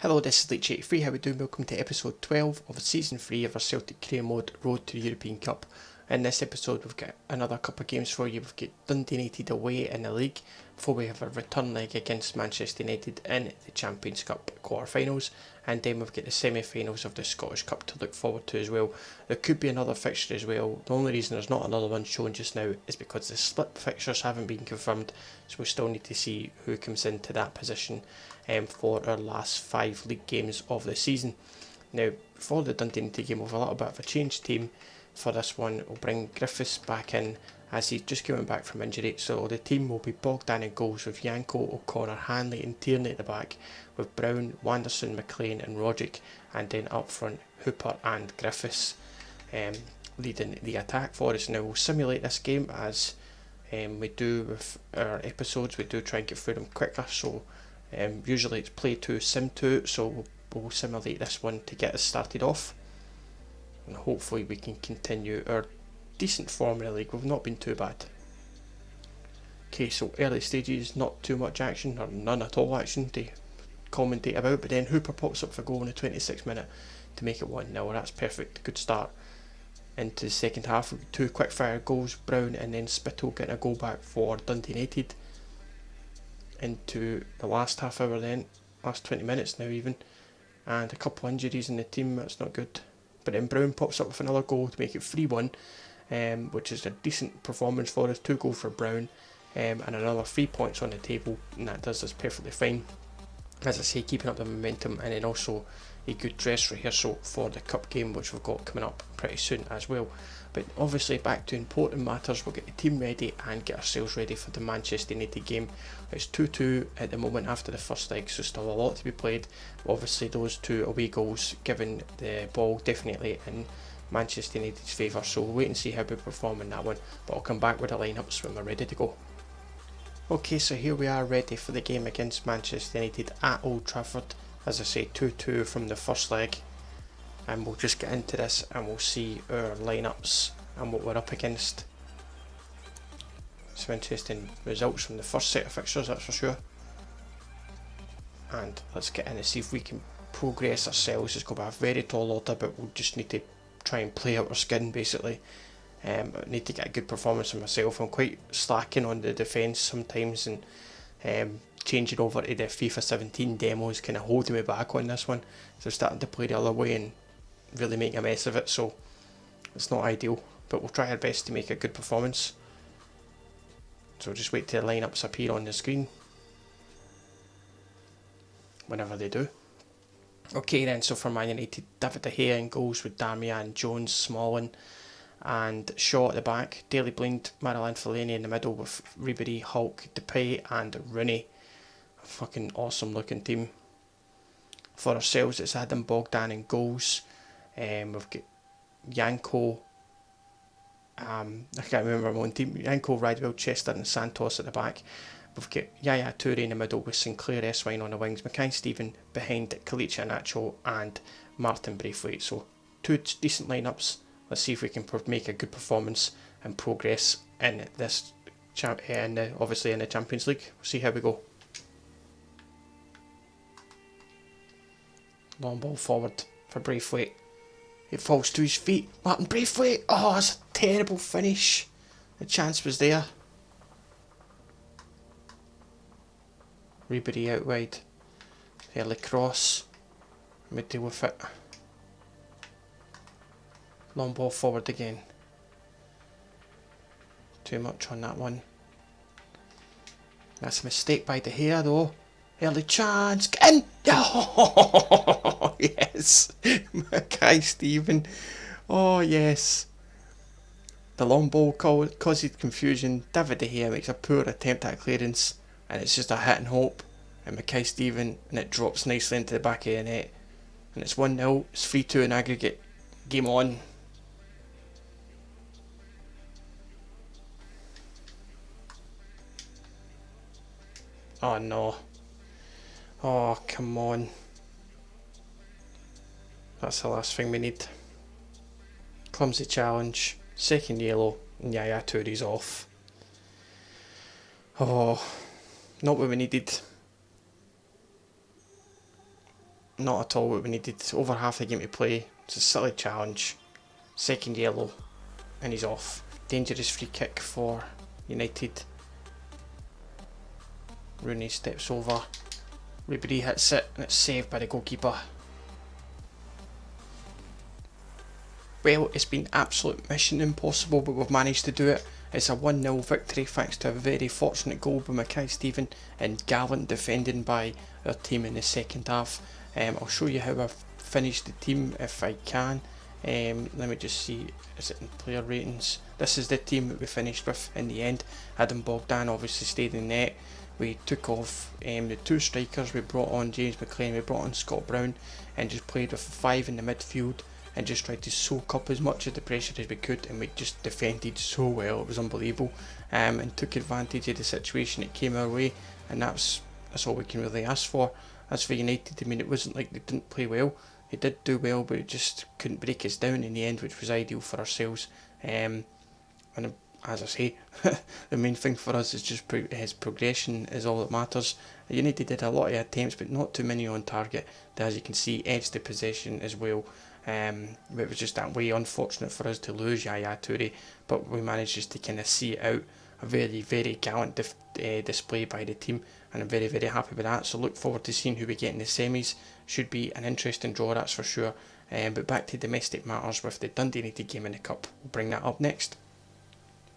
Hello, this is Leech83, how we doing? Welcome to episode 12 of season 3 of our Celtic Career Mode Road to the European Cup. In this episode we've got another couple of games for you. We've got Dundee United away in the league before we have a return leg against Manchester United in the Champions Cup quarter-finals, and then we've got the semi-finals of the Scottish Cup to look forward to as well. There could be another fixture as well. The only reason there's not another one shown just now is because the split fixtures haven't been confirmed, so we still need to see who comes into that position for our last 5 league games of the season. Now, for the Dundee United game, we've a little bit of a changed team. For this one, we'll bring Griffiths back in as he's just coming back from injury. So the team will be Bogdan in goals with Janko, O'Connor, Hanley and Tierney at the back, with Brown, Wanderson, McLean and Roderick, and then up front Hooper and Griffiths leading the attack for us. Now we'll simulate this game as we do with our episodes. We do try and get through them quicker, so usually it's play 2, sim 2, so we'll simulate this one to get us started off. And hopefully we can continue our decent form in the league. We've not been too bad. Okay, so early stages, not too much action, or none at all action to commentate about, but then Hooper pops up for goal in the 26th minute to make it 1-0. That's perfect, good start into the second half. We've got 2 quick fire goals, Brown and then Spittle getting a goal back for Dundee United. Into the last half hour then, last 20 minutes now even, and a couple injuries in the team, that's not good. But then Brown pops up with another goal to make it 3-1, which is a decent performance for us. 2 goals for Brown, and another 3 points on the table, and that does us perfectly fine. As I say, keeping up the momentum, and then also a good dress rehearsal for the cup game, which we've got coming up pretty soon as well. But obviously back to important matters, we'll get the team ready and get ourselves ready for the Manchester United game. It's 2-2 at the moment after the first leg, so still a lot to be played. Obviously those 2 away goals giving the ball definitely in Manchester United's favour, so we'll wait and see how we perform in that one, but I'll come back with the lineups when we're ready to go. Okay, so here we are ready for the game against Manchester United at Old Trafford. As I say, 2-2 from the first leg, and we'll just get into this and we'll see our lineups and what we're up against. Some interesting results from the first set of fixtures, that's for sure. And let's get in and see if we can progress ourselves. It's going to be a very tall order, but we'll just need to try and play out our skin basically. I need to get a good performance from myself. I'm quite slacking on the defence sometimes, and changing over to the FIFA 17 demo is kind of holding me back on this one. So I'm starting to play the other way and really make a mess of it, so it's not ideal, but we'll try our best to make a good performance. So just wait till the lineups appear on the screen whenever they do. Okay then, so for Man United, David De Gea in goals with Darmian, Jones, Smalling and Shaw at the back, Daley Blind, Marouane Fellaini in the middle with Ribery, Hulk, Depay and Rooney. A fucking awesome looking team. For ourselves, it's Adam Bogdan in goals. We've got Janko, I can't remember my own team, Janko, Radwell, Chester and Santos at the back. We've got Yaya Toure in the middle with Sinclair Eswine on the wings, Mackay-Steven behind Kalicha Nacho and Martin Braithwaite. So 2 decent lineups. Let's see if we can make a good performance and progress in this, obviously in the Champions League. We'll see how we go. Long ball forward for Braithwaite. It falls to his feet. Martin Braithwaite. Oh, it's a terrible finish. The chance was there. Ribery out wide. Early cross. We deal with it. Long ball forward again. Too much on that one. That's a mistake by De Gea though. Early chance. Get in! Oh, yes. Mackay-Steven. Oh, yes. The long ball causes confusion. David De Gea makes a poor attempt at clearance, and it's just a hit and hope. And Mackay-Steven, and it drops nicely into the back of the net. And it's 1-0. It's 3-2 in aggregate. Game on. Oh no. Oh, come on. That's the last thing we need. Clumsy challenge. Second yellow. And Yaya Toure's off. Oh, not what we needed. Not at all what we needed. Over half the game to play. It's a silly challenge. Second yellow, and he's off. Dangerous free kick for United. Rooney steps over. Ribery hits it, and it's saved by the goalkeeper. Well, it's been absolute mission impossible, but we've managed to do it. It's a 1-0 victory thanks to a very fortunate goal by Mackay-Steven and gallant defending by our team in the second half. I'll show you how I've finished the team if I can. Let me just see, is it in player ratings? This is the team that we finished with in the end. Adam Bogdan obviously stayed in net. We took off the two strikers, we brought on James McLean, we brought on Scott Brown, and just played with 5 in the midfield and just tried to soak up as much of the pressure as we could, and we just defended so well, it was unbelievable, and took advantage of the situation that came our way, and that's all we can really ask for. As for United, I mean, it wasn't like they didn't play well, they did do well, but it just couldn't break us down in the end, which was ideal for ourselves. And as I say, the main thing for us is just his progression is all that matters. United did a lot of attempts, but not too many on target. As you can see, edged the possession as well. But it was just that way unfortunate for us to lose Yaya Toure, but we managed just to kind of see it out. A very, very gallant display by the team, and I'm very, very happy with that. So look forward to seeing who we get in the semis. Should be an interesting draw, that's for sure. But back to domestic matters with the Dundee United game in the Cup. We'll bring that up next.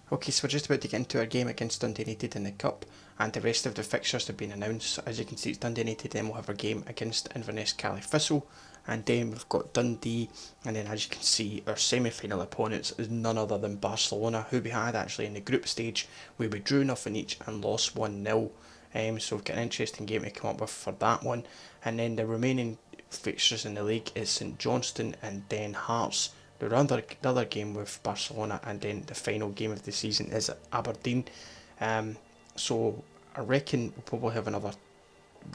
Okay, so we're just about to get into our game against Dundee United in the Cup, and the rest of the fixtures have been announced. As you can see, it's Dundee United, then we'll have our game against Inverness Caley Thistle, and then we've got Dundee, and then as you can see, our semi-final opponents is none other than Barcelona, who we had actually in the group stage, where we drew nothing each and lost 1-0. So we've got an interesting game to come up with for that one, and then the remaining fixtures in the league is St Johnstone and then Hearts. The other game with Barcelona, and then the final game of the season is at Aberdeen. So I reckon we'll probably have another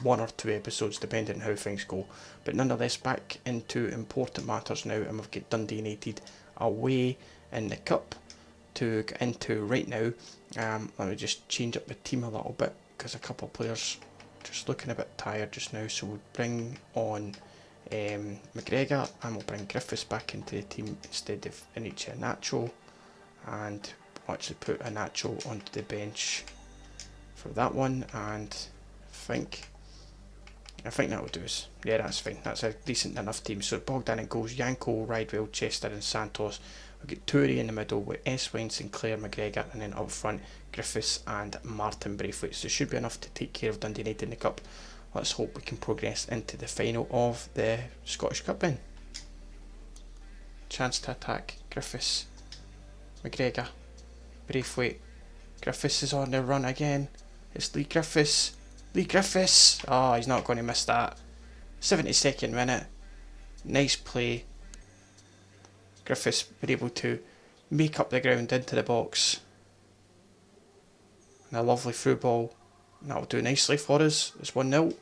1 or 2 episodes depending on how things go. But nonetheless, back into important matters now, and we've got Dundee United away in the Cup to get into right now. Let me just change up the team a little bit, because a couple of players just looking a bit tired just now. So we'll bring on McGregor, and we'll bring Griffiths back into the team instead of Inicha Nacho, and we'll actually put a Nacho onto the bench for that one, and I think that will do us. Yeah, that's fine, that's a decent enough team. So Bogdan in goals, Yanko, Ridewell, Chester and Santos. We've got Toure in the middle with Eswine, Sinclair, McGregor, and then up front Griffiths and Martin Braithwaite. So it should be enough to take care of Dundee United in the Cup. Let's hope we can progress into the final of the Scottish Cup then. Chance to attack, Griffiths, McGregor, Braithwaite. Griffiths is on the run again. It's Lee Griffiths. Lee Griffiths! Oh, he's not going to miss that. 72nd minute. Nice play. Griffiths were able to make up the ground into the box. And a lovely through ball. That'll do nicely for us. It's 1-0.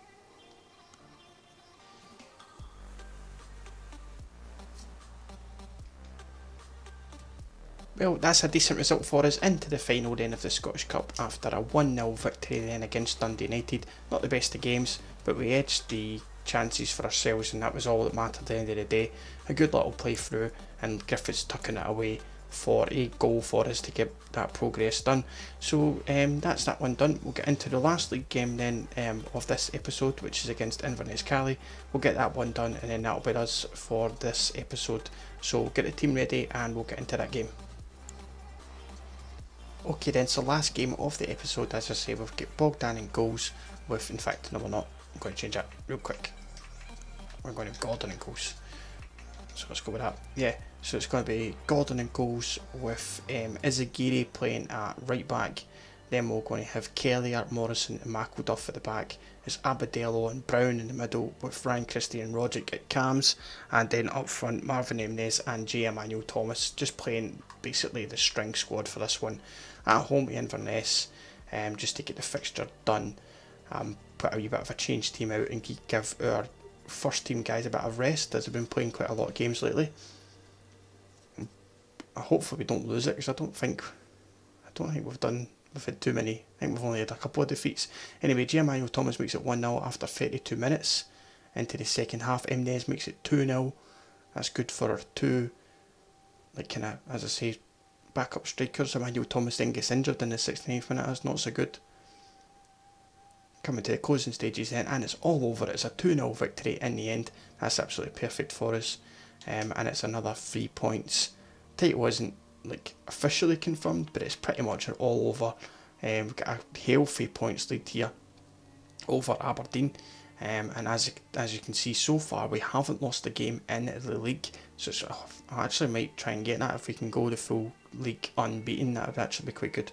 Well, that's a decent result for us into the final then of the Scottish Cup after a 1-0 victory then against Dundee United. Not the best of games, but we edged the chances for ourselves, and that was all that mattered at the end of the day. A good little play through, and Griffiths tucking it away for a goal for us to get that progress done. So that's that one done. We'll get into the last league game then of this episode, which is against Inverness Caley. We'll get that one done, and then that'll be us for this episode. So get the team ready and we'll get into that game. Okay then, so last game of the episode, as I say, we've got Bogdan in goals with, in fact, no we're not, I'm going to change that real quick. We're going to have Gordon in goals. So let's go with that. Yeah, so it's going to be Gordon in goals with Izagiri playing at right back. Then we're going to have Kelly, Morrison and McElduff at the back. It's Abadello and Brown in the middle with Ryan Christie and Roderick at cams. And then up front, Marvin Emnes and J. Emmanuel Thomas just playing basically the string squad for this one. At home to Inverness, just to get the fixture done. Put a wee bit of a change team out and give our first team guys a bit of rest, as they've been playing quite a lot of games lately. Hopefully we don't lose it, because I don't think we've had too many. I think we've only had a couple of defeats. Anyway, J. Emmanuel Thomas makes it 1-0 after 32 minutes. into the second half. Jimenez makes it 2-0. That's good for our two, like, kind of, as I say, backup strikers. Emmanuel Thomas then gets injured in the 69th minute. That's not so good. Coming to the closing stages then, and it's all over. It's a 2-0 victory in the end. That's absolutely perfect for us. And it's another 3 points. Title isn't, like, officially confirmed, but it's pretty much all over. We've got a healthy points lead here over Aberdeen. And as you can see so far, we haven't lost a game in the league. So I actually might try and get that. If we can go the full league unbeaten, that would actually be quite good.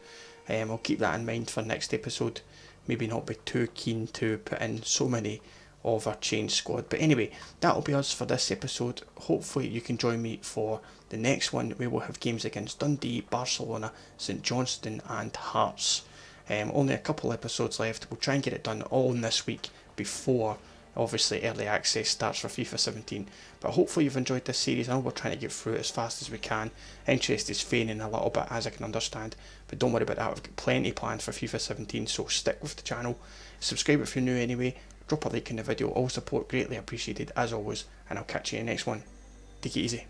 I'll keep that in mind for next episode. Maybe not be too keen to put in so many of our change squad. But anyway, that'll be us for this episode. Hopefully you can join me for the next one. We will have games against Dundee, Barcelona, St Johnstone and Hearts. Only a couple episodes left. We'll try and get it done all in this week before, obviously, early access starts for FIFA 17. But hopefully you've enjoyed this series. I know we're trying to get through it as fast as we can. Interest is fading a little bit, as I can understand, but don't worry about that. We've got plenty planned for FIFA 17, so stick with the channel. Subscribe if you're new anyway. Drop a like in the video. All support greatly appreciated as always, and I'll catch you in the next one. Take it easy.